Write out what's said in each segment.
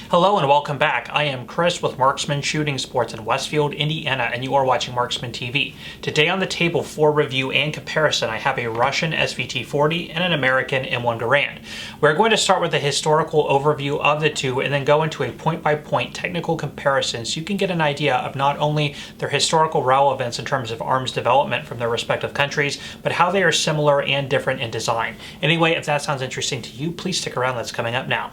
Hello and welcome back. I am Chris with Marksman Shooting Sports in Westfield, Indiana, and you are watching Marksman TV. Today on the table for review and comparison, I have a Russian SVT40 and an American M1 Garand. We're going to start with a historical overview of the two and then go into a point-by-point technical comparison so you can get an idea of not only their historical relevance in terms of arms development from their respective countries, but how they are similar and different in design. Anyway, if that sounds interesting to you, please stick around. That's coming up now.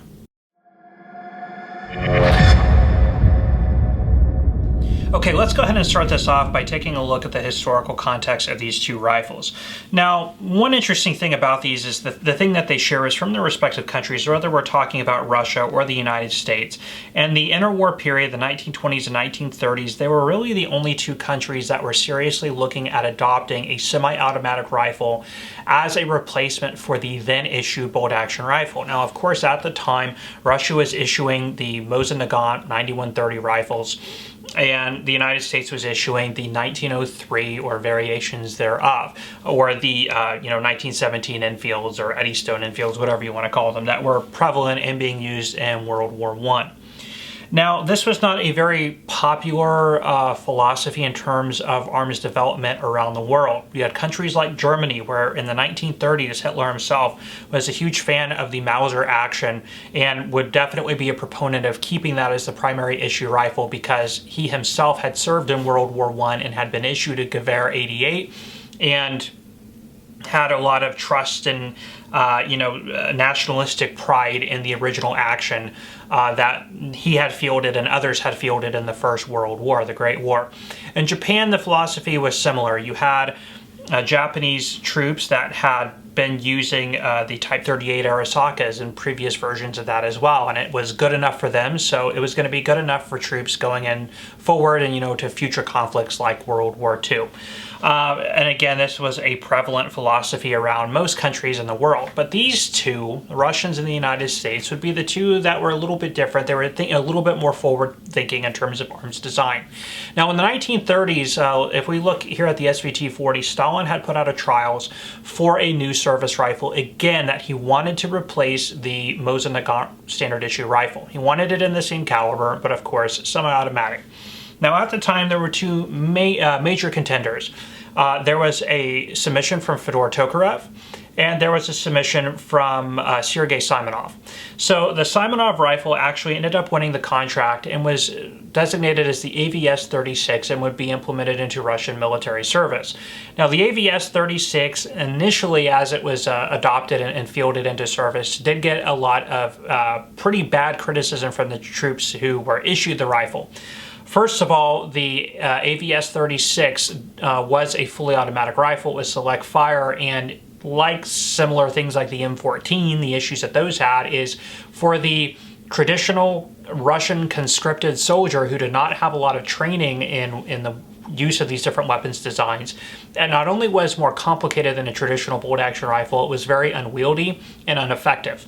Okay, let's go ahead and start this off by taking a look at the historical context of these two rifles. Now, one interesting thing about these is the thing that they share is from their respective countries, whether we're talking about Russia or the United States. And the interwar period, the 1920s and 1930s, they were really the only two countries that were seriously looking at adopting a semi-automatic rifle as a replacement for the then issued bolt-action rifle. Now, of course, at the time, Russia was issuing the Muzzle Brake 9130 rifles, and the United States was issuing the 1903 or variations thereof, or the 1917 Enfields or Eddystone Enfields, whatever you want to call them, that were prevalent and being used in World War I. Now, this was not a very popular philosophy in terms of arms development around the world. You had countries like Germany, where in the 1930s, Hitler himself was a huge fan of the Mauser action and would definitely be a proponent of keeping that as the primary issue rifle because he himself had served in World War I and had been issued a Gewehr 88 and had a lot of trust and nationalistic pride in the original action that he had fielded and others had fielded in the First World War, the Great War. In Japan, the philosophy was similar. You had Japanese troops that had been using the Type 38 Arisakas and previous versions of that as well, and it was good enough for them, so it was going to be good enough for troops going in forward and to future conflicts like World War II. And again, this was a prevalent philosophy around most countries in the world. But these two, the Russians and the United States, would be the two that were a little bit different. They were a little bit more forward-thinking in terms of arms design. Now, in the 1930s, if we look here at the SVT40, Stalin had put out a trials for a new service rifle, again, that he wanted to replace the Muzzle Brake standard issue rifle. He wanted it in the same caliber, but of course, semi-automatic. Now, at the time, there were two major contenders. There was a submission from Fyodor Tokarev, and there was a submission from Sergei Simonov. So the Simonov rifle actually ended up winning the contract and was designated as the AVS-36 and would be implemented into Russian military service. Now, the AVS-36, initially as it was adopted and fielded into service, did get a lot of pretty bad criticism from the troops who were issued the rifle. First of all, the AVS-36 was a fully automatic rifle. It was select fire, and like similar things like the M14, the issues that those had is for the traditional Russian conscripted soldier who did not have a lot of training in the use of these different weapons designs. And not only was more complicated than a traditional bolt-action rifle, it was very unwieldy and ineffective.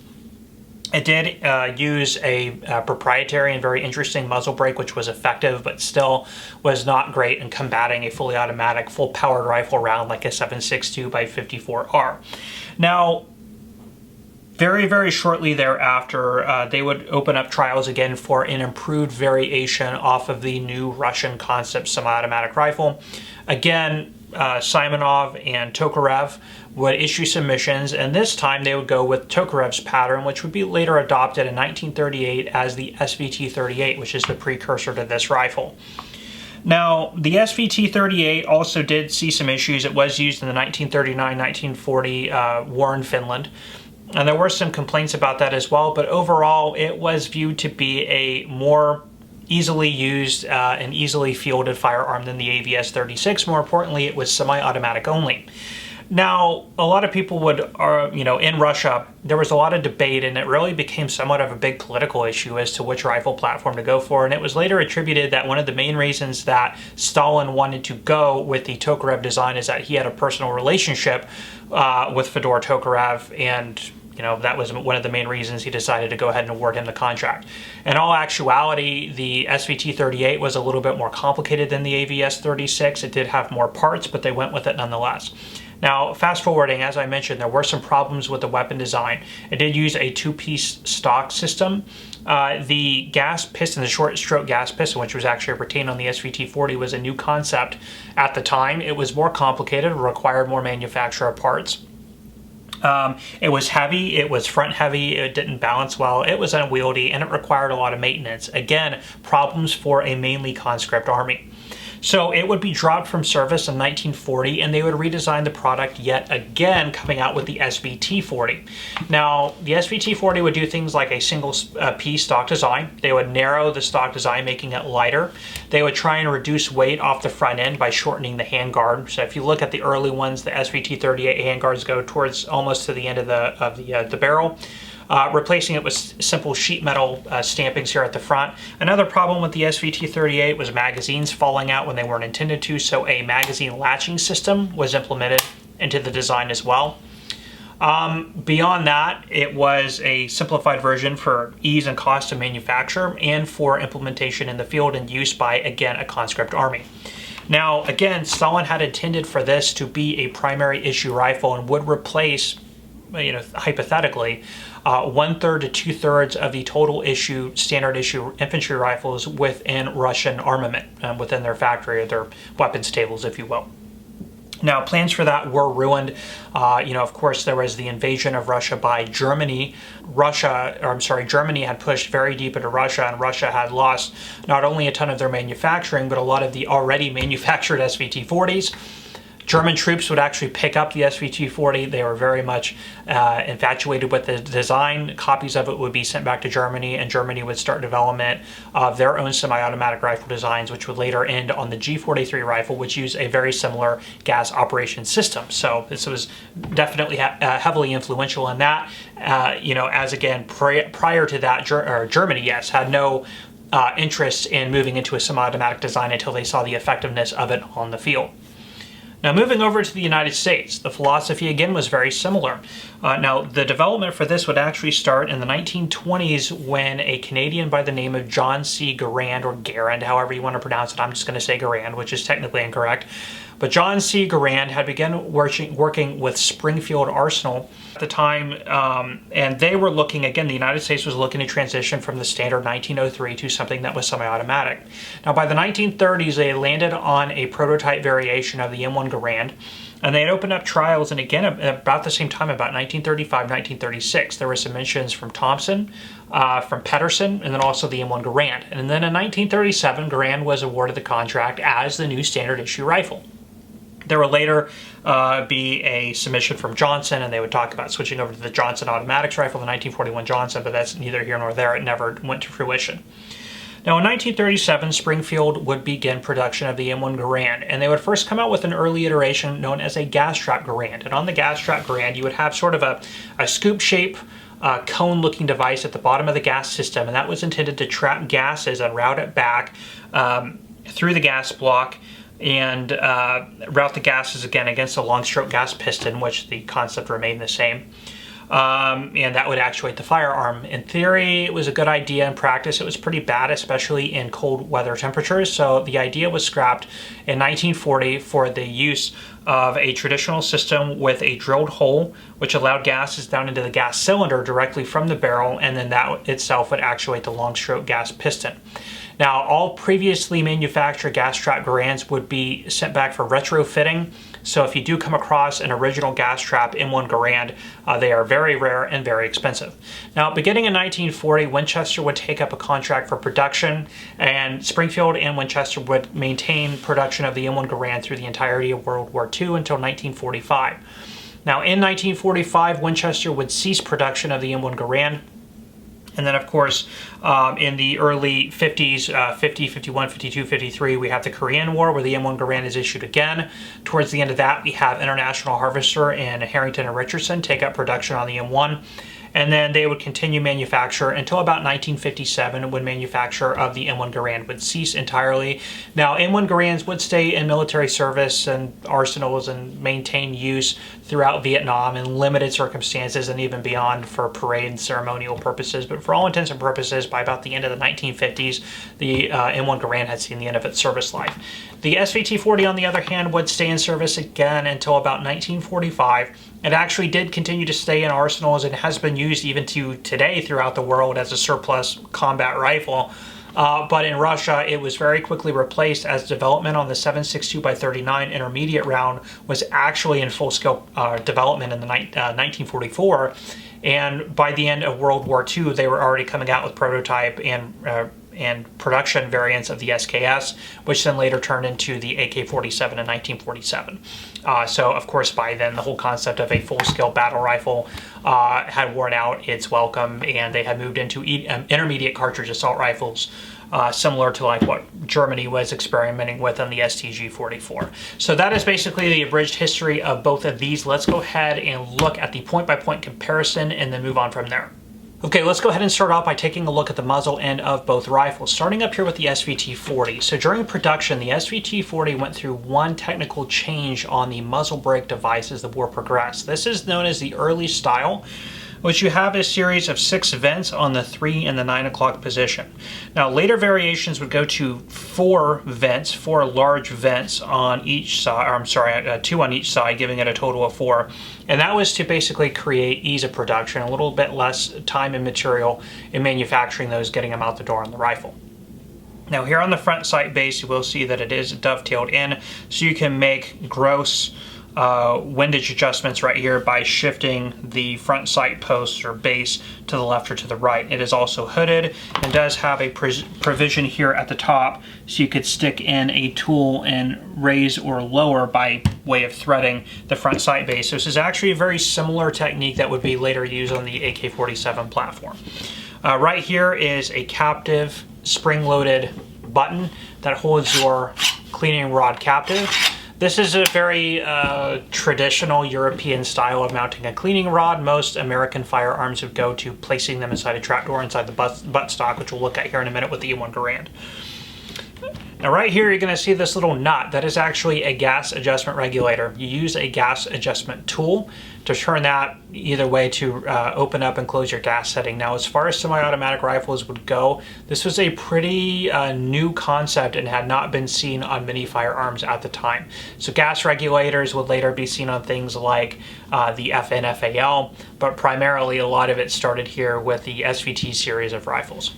It did use a proprietary and very interesting muzzle brake, which was effective, but still was not great in combating a fully automatic, full-powered rifle round like a 7.62 by 54R. Now, very, very shortly thereafter, they would open up trials again for an improved variation off of the new Russian concept semi-automatic rifle. Again, Simonov and Tokarev would issue submissions, and this time they would go with Tokarev's pattern, which would be later adopted in 1938 as the SVT40, which is the precursor to this rifle. Now, the SVT40 also did see some issues. It was used in the 1939-1940 war in Finland, and there were some complaints about that as well, but overall it was viewed to be a more easily used and easily fielded firearm than the AVS-36. More importantly, it was semi-automatic only. Now, a lot of people would, in Russia, there was a lot of debate, and it really became somewhat of a big political issue as to which rifle platform to go for. And it was later attributed that one of the main reasons that Stalin wanted to go with the Tokarev design is that he had a personal relationship with Fyodor Tokarev, and that was one of the main reasons he decided to go ahead and award him the contract. In all actuality, the SVT40 was a little bit more complicated than the AVS-36. It did have more parts, but they went with it nonetheless. Now, fast forwarding, as I mentioned, there were some problems with the weapon design. It did use a two-piece stock system The gas piston, the short stroke gas piston, which was actually retained on the SVT40, was a new concept at the time. It was more complicated, required more manufacturer parts. It was heavy, it was front heavy, it didn't balance well, it was unwieldy, and it required a lot of maintenance. Again, problems for a mainly conscript army. So it would be dropped from service in 1940, and they would redesign the product yet again, coming out with the SVT40. Now, the SVT40 would do things like a single piece stock design. They would narrow the stock design, making it lighter. They would try and reduce weight off the front end by shortening the handguard. So if you look at the early ones, the SVT38 handguards go towards almost to the end of the barrel. Replacing it with simple sheet metal stampings here at the front. Another problem with the SVT38 was magazines falling out when they weren't intended to, so a magazine latching system was implemented into the design as well. Beyond that, it was a simplified version for ease and cost of manufacture and for implementation in the field and use by, again, a conscript army. Now, again, Stalin had intended for this to be a primary issue rifle and would replace, hypothetically, 1/3 to 2/3 of the total standard issue infantry rifles within Russian armament, within their factory or their weapons tables, if you will. Now, plans for that were ruined. Of course, there was the invasion of Russia by Germany. Germany had pushed very deep into Russia, and Russia had lost not only a ton of their manufacturing, but a lot of the already manufactured SVT40s. German troops would actually pick up the SVT40. They were very much infatuated with the design. Copies of it would be sent back to Germany, and Germany would start development of their own semi-automatic rifle designs, which would later end on the G43 rifle, which used a very similar gas operation system. So this was definitely heavily influential in that. As again, prior to that, Germany, yes, had no interest in moving into a semi-automatic design until they saw the effectiveness of it on the field. Now, moving over to the United States, the philosophy again was very similar. Now, the development for this would actually start in the 1920s when a Canadian by the name of John C. Garand, or Garand, however you want to pronounce it, I'm just going to say Garand, which is technically incorrect. But John C. Garand had begun working with Springfield Arsenal at the time, and they were looking, again, the United States was looking to transition from the standard 1903 to something that was semi-automatic. Now, by the 1930s, they landed on a prototype variation of the M1 Garand, and they had opened up trials, and again, about the same time, about 1935, 1936, there were submissions from Thompson, from Pedersen, and then also the M1 Garand. And then in 1937, Garand was awarded the contract as the new standard issue rifle. There would later be a submission from Johnson, and they would talk about switching over to the Johnson automatics rifle, the 1941 Johnson, but that's neither here nor there. It never went to fruition. Now, in 1937, Springfield would begin production of the M1 Garand, and they would first come out with an early iteration known as a gas trap Garand. And on the gas trap Garand, you would have sort of a scoop shape cone-looking device at the bottom of the gas system, and that was intended to trap gases and route it back through the gas block and route the gases again against a long stroke gas piston, which the concept remained the same. And that would actuate the firearm. In theory, it was a good idea. In practice, it was pretty bad, especially in cold weather temperatures. So the idea was scrapped in 1940 for the use of a traditional system with a drilled hole, which allowed gases down into the gas cylinder directly from the barrel, and then that itself would actuate the long stroke gas piston. Now, all previously manufactured gas trap Garands would be sent back for retrofitting. So if you do come across an original gas trap M1 Garand, they are very rare and very expensive. Now, beginning in 1940, Winchester would take up a contract for production, and Springfield and Winchester would maintain production of the M1 Garand through the entirety of World War II until 1945. Now, in 1945, Winchester would cease production of the M1 Garand. And then, of course, in the early 50s, 50, 51, 52, 53, we have the Korean War, where the M1 Garand is issued again. Towards the end of that, we have International Harvester and Harrington and Richardson take up production on the M1. And then they would continue manufacture until about 1957, when manufacture of the M1 Garand would cease entirely. Now, M1 Garands would stay in military service and arsenals and maintain use throughout Vietnam in limited circumstances and even beyond for parade and ceremonial purposes. But for all intents and purposes, by about the end of the 1950s, the M1 Garand had seen the end of its service life. The SVT40, on the other hand, would stay in service again until about 1945. It actually did continue to stay in arsenals and has been used even to today throughout the world as a surplus combat rifle. But in Russia, it was very quickly replaced as development on the 7.62x39 intermediate round was actually in full-scale development in the 1944. And by the end of World War II, they were already coming out with prototype and production variants of the SKS, which then later turned into the AK-47 in 1947. So, of course, by then, the whole concept of a full-scale battle rifle had worn out its welcome, and they had moved into intermediate cartridge assault rifles, similar to like what Germany was experimenting with on the STG-44. So that is basically the abridged history of both of these. Let's go ahead and look at the point-by-point comparison and then move on from there. Okay, let's go ahead and start off by taking a look at the muzzle end of both rifles, starting up here with the SVT40. So during production, the SVT40 went through one technical change on the muzzle brake device as the war progressed. This is known as the early style, which you have a series of 6 vents on the 3 and the 9 o'clock position. Now later variations would go to 4 vents, 4 large vents on each side, or I'm sorry, 2 on each side, giving it a total of 4. And that was to basically create ease of production, a little bit less time and material in manufacturing those, getting them out the door on the rifle. Now here on the front sight base, you will see that it is dovetailed in, so you can make gross windage adjustments right here by shifting the front sight post or base to the left or to the right. It is also hooded and does have a provision here at the top, so you could stick in a tool and raise or lower by way of threading the front sight base. So this is actually a very similar technique that would be later used on the AK-47 platform. Right here is a captive spring-loaded button that holds your cleaning rod captive. This is a very traditional European style of mounting a cleaning rod. Most American firearms would go to placing them inside a trapdoor inside the buttstock, which we'll look at here in a minute with the M1 Garand. Now right here you're going to see this little nut. That is actually a gas adjustment regulator. You use a gas adjustment tool to turn that either way to open up and close your gas setting. Now as far as semi-automatic rifles would go, this was a pretty new concept and had not been seen on many firearms at the time. So gas regulators would later be seen on things like the FN/FAL, but primarily a lot of it started here with the SVT series of rifles.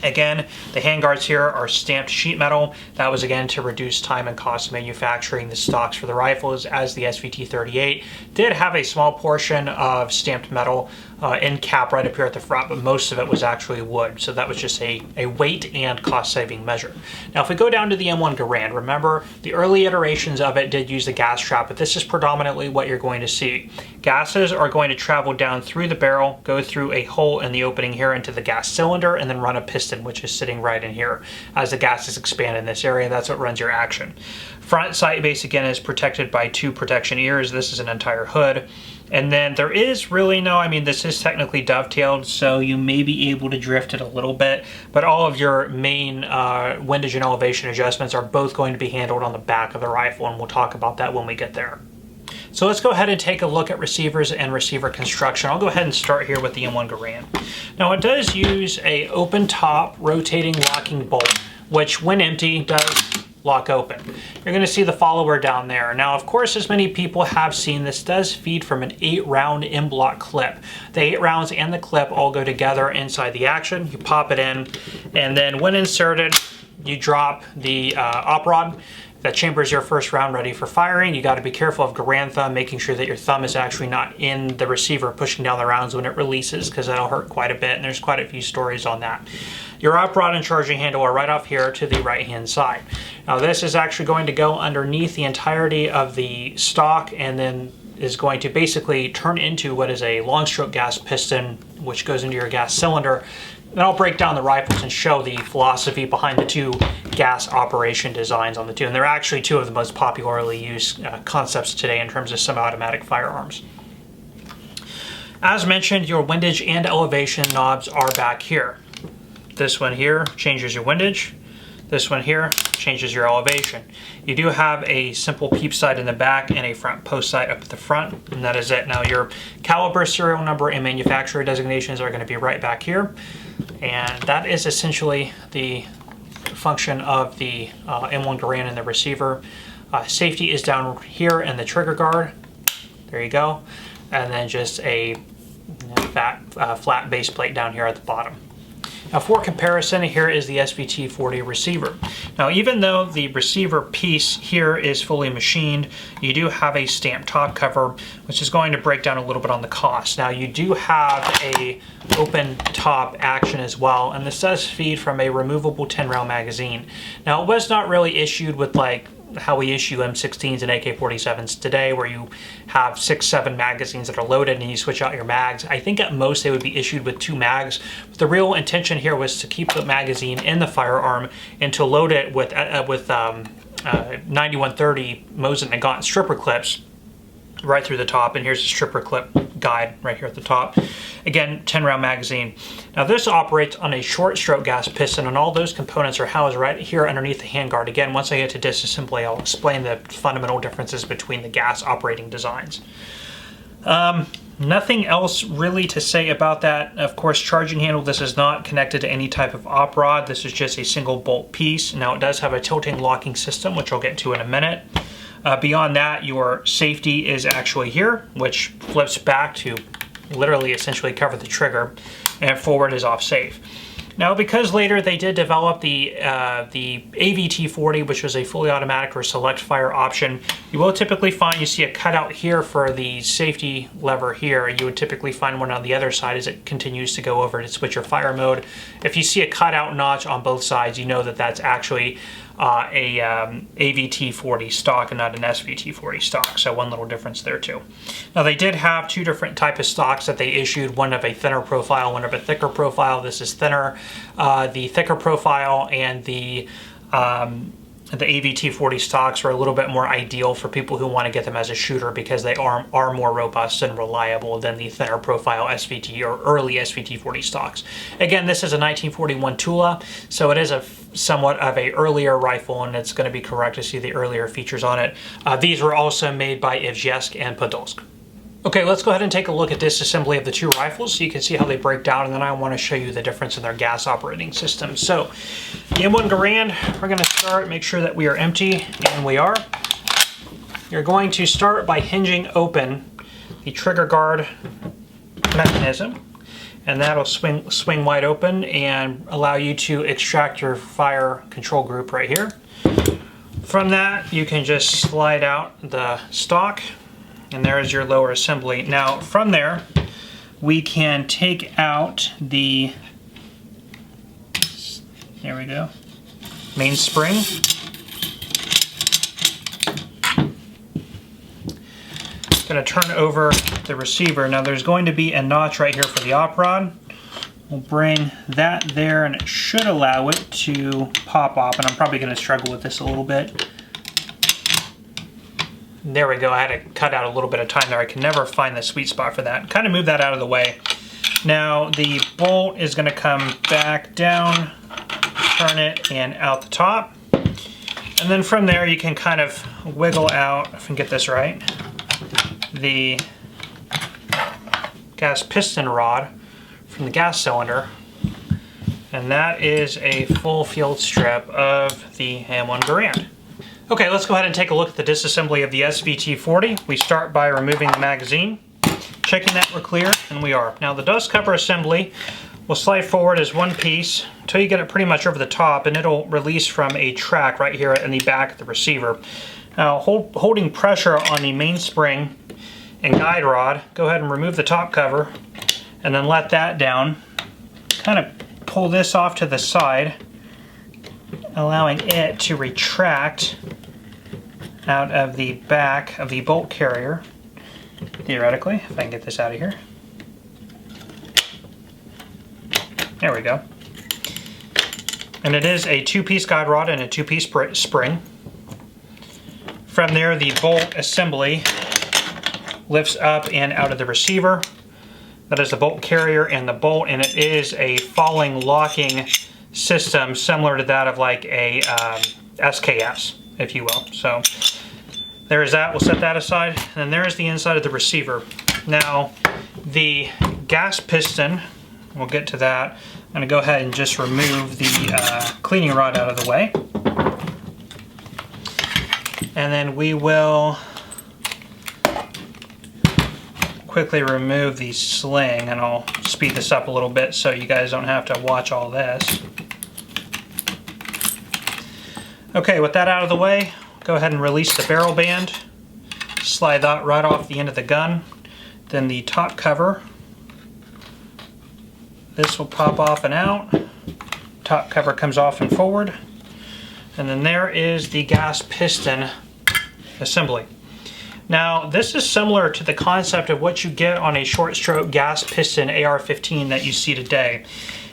Again, the handguards here are stamped sheet metal. That was again to reduce time and cost of manufacturing the stocks for the rifles, as the SVT38 did have a small portion of stamped metal end cap right up here at the front, but most of it was actually wood. So that was just a weight and cost saving measure. Now if we go down to the M1 Garand, remember the early iterations of it did use the gas trap, but this is predominantly what you're going to see. Gases are going to travel down through the barrel, go through a hole in the opening here into the gas cylinder, and then run a piston, which is sitting right in here. As the gases expand in this area, that's what runs your action. Front sight base again is protected by 2 protection ears. This is an entire hood. And then there is really no, I mean, this is technically dovetailed, so you may be able to drift it a little bit, but all of your main windage and elevation adjustments are both going to be handled on the back of the rifle, and we'll talk about that when we get there. So let's go ahead and take a look at receivers and receiver construction. I'll go ahead and start here with the M1 Garand. Now it does use a open top rotating locking bolt, which when empty does lock open. You're going to see the follower down there. Now of course, as many people have seen, this does feed from an 8-round M-block clip. The 8 rounds and the clip all go together inside the action. You pop it in, and then when inserted, you drop the op rod. That chamber is your first round ready for firing. You got to be careful of Garand thumb, making sure that your thumb is actually not in the receiver pushing down the rounds when it releases, because that'll hurt quite a bit, and there's quite a few stories on that. Your op rod and charging handle are right off here to the right hand side. Now this is actually going to go underneath the entirety of the stock, and then is going to basically turn into what is a long stroke gas piston, which goes into your gas cylinder. Then I'll break down the rifles and show the philosophy behind the 2 gas operation designs on the 2. And they're actually 2 of the most popularly used concepts today in terms of semi-automatic firearms. As mentioned, your windage and elevation knobs are back here. This one here changes your windage. This one here changes your elevation. You do have a simple peep sight in the back and a front post sight up at the front, and that is it. Now your caliber, serial number, and manufacturer designations are going to be right back here, and that is essentially the function of the M1 Garand and the receiver. Safety is down here in the trigger guard. There you go. And then just a flat base plate down here at the bottom. Now for comparison, here is the SVT40 receiver. Now even though the receiver piece here is fully machined, you do have a stamped top cover, which is going to break down a little bit on the cost. Now you do have a open top action as well, and this does feed from a removable 10-round magazine. Now it was not really issued with like how we issue M16s and AK-47s today, where you have 6-7 magazines that are loaded and you switch out your mags. I think at most they would be issued with 2 mags, but the real intention here was to keep the magazine in the firearm and to load it with 9130 Mosin Nagant stripper clips right through the top, and here's the stripper clip guide right here at the top. Again, 10-round magazine. Now this operates on a short stroke gas piston, and all those components are housed right here underneath the handguard. Again, once I get to disassembly, I'll explain the fundamental differences between the gas operating designs. Nothing else really to say about that. Of course, charging handle, this is not connected to any type of op rod. This is just a single bolt piece. Now it does have a tilting locking system, which I'll get to in a minute. Beyond that, your safety is actually here, which flips back to literally essentially cover the trigger, and forward is off safe. Now, because later they did develop the AVT40, which was a fully automatic or select fire option, you will typically find you see a cutout here for the safety lever here. You would typically find one on the other side as it continues to go over to switch your fire mode. If you see a cutout notch on both sides, you know that that's actually a AVT40 stock and not an SVT40 stock, so one little difference there too. Now they did have 2 different types of stocks that they issued, one of a thinner profile, one of a thicker profile. This is thinner. The thicker profile and the AVT40 stocks are a little bit more ideal for people who want to get them as a shooter because they are more robust and reliable than the thinner profile SVT or early SVT40 stocks. Again, this is a 1941 Tula, so it is a somewhat of a earlier rifle, and it's going to be correct to see the earlier features on it. These were also made by Ivzhevsk and Podolsk. Okay, let's go ahead and take a look at disassembly of the 2 rifles so you can see how they break down, and then I want to show you the difference in their gas operating system. So, the M1 Garand, we're going to start, make sure that we are empty, and we are. You're going to start by hinging open the trigger guard mechanism, and that'll swing wide open and allow you to extract your fire control group right here. From that, you can just slide out the stock, and there is your lower assembly. Now from there, we can take out the, there we go, main spring. Going to turn over the receiver. Now there's going to be a notch right here for the op rod. We'll bring that there, and it should allow it to pop off, and I'm probably going to struggle with this a little bit. There we go. I had to cut out a little bit of time there. I can never find the sweet spot for that. Kind of move that out of the way. Now the bolt is going to come back down, turn it, and out the top. And then from there you can kind of wiggle out, if I can get this right, the gas piston rod from the gas cylinder. And that is a full field strip of the M1 Garand. Okay, let's go ahead and take a look at the disassembly of the SVT40. We start by removing the magazine, checking that we're clear, and we are. Now the dust cover assembly will slide forward as one piece until you get it pretty much over the top, and it'll release from a track right here in the back of the receiver. Now holding pressure on the mainspring and guide rod, go ahead and remove the top cover and then let that down. Kind of pull this off to the side, allowing it to retract out of the back of the bolt carrier, theoretically, if I can get this out of here. There we go. And it is a 2-piece guide rod and a 2-piece spring. From there, the bolt assembly lifts up and out of the receiver. That is the bolt carrier and the bolt, and it is a falling locking system similar to that of like a SKS, if you will. So there's that. We'll set that aside. And then there's the inside of the receiver. Now, the gas piston, we'll get to that. I'm going to go ahead and just remove the cleaning rod out of the way. And then we will quickly remove the sling, and I'll speed this up a little bit so you guys don't have to watch all this. Okay, with that out of the way, go ahead and release the barrel band. Slide that right off the end of the gun. Then the top cover. This will pop off and out. Top cover comes off and forward. And then there is the gas piston assembly. Now, this is similar to the concept of what you get on a short stroke gas piston AR-15 that you see today.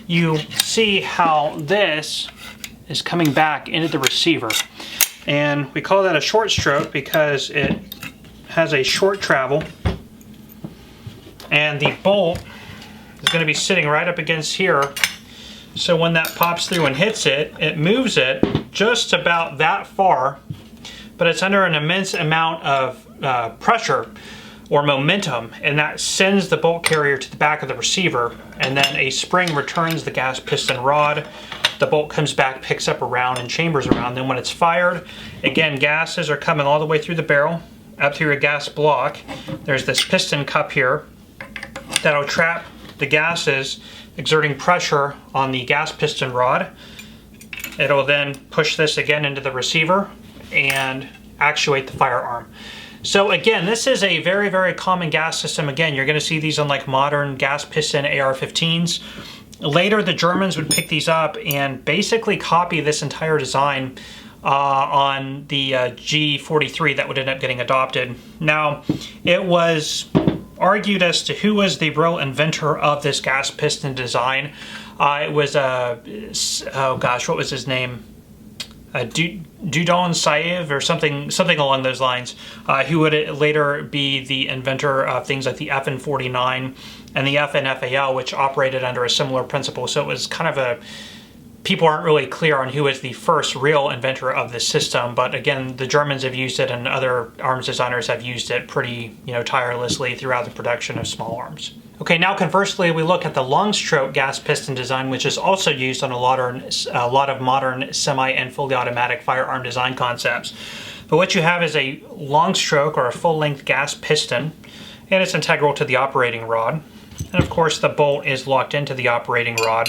You see how this is coming back into the receiver. And we call that a short stroke because it has a short travel. And the bolt is going to be sitting right up against here. So when that pops through and hits it, it moves it just about that far, but it's under an immense amount of pressure or momentum, and that sends the bolt carrier to the back of the receiver, and then a spring returns the gas piston rod. The bolt comes back, picks up around, and chambers around. Then when it's fired, again, gases are coming all the way through the barrel, up through a gas block. There's this piston cup here that'll trap the gases, exerting pressure on the gas piston rod. It'll then push this again into the receiver and actuate the firearm. So again, this is a very, very common gas system. Again, you're going to see these on like modern gas piston AR-15s. Later, the Germans would pick these up and basically copy this entire design on the G43 that would end up getting adopted. Now, it was argued as to who was the real inventor of this gas piston design. It was, oh gosh, what was his name? Dudon Saev or something along those lines, who would later be the inventor of things like the FN49 and the FNFAL, which operated under a similar principle. So it was kind of a, people aren't really clear on who is the first real inventor of this system, but again, the Germans have used it and other arms designers have used it pretty, tirelessly throughout the production of small arms. Okay, now conversely, we look at the long stroke gas piston design, which is also used on a lot of modern semi and fully automatic firearm design concepts. But what you have is a long stroke or a full length gas piston, and it's integral to the operating rod. And of course, the bolt is locked into the operating rod.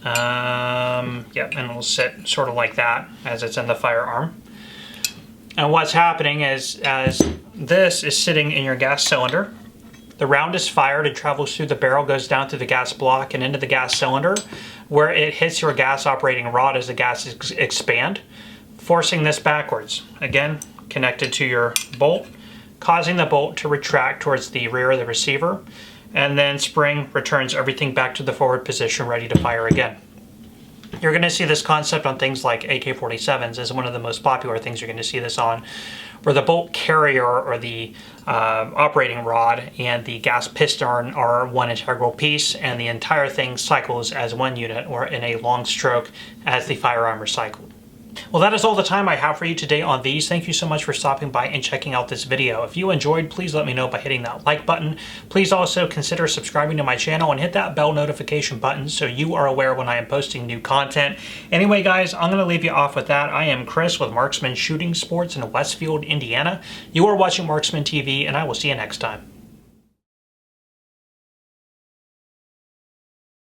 Yep, and it'll sit sort of like that as it's in the firearm. And what's happening is, as this is sitting in your gas cylinder, the round is fired and travels through the barrel, goes down through the gas block and into the gas cylinder, where it hits your gas operating rod as the gases expand, forcing this backwards. Again, connected to your bolt, causing the bolt to retract towards the rear of the receiver, and then spring returns everything back to the forward position, ready to fire again. You're going to see this concept on things like AK-47s as one of the most popular things you're going to see this on, where the bolt carrier or the operating rod and the gas piston are one integral piece, and the entire thing cycles as one unit or in a long stroke as the firearm recycled. Well, that is all the time I have for you today on these. Thank you so much for stopping by and checking out this video. If you enjoyed, please let me know by hitting that like button. Please also consider subscribing to my channel and hit that bell notification button so you are aware when I am posting new content. Anyway, guys, I'm going to leave you off with that. I am Chris with Marksman Shooting Sports in Westfield, Indiana. You are watching Marksman TV, and I will see you next time.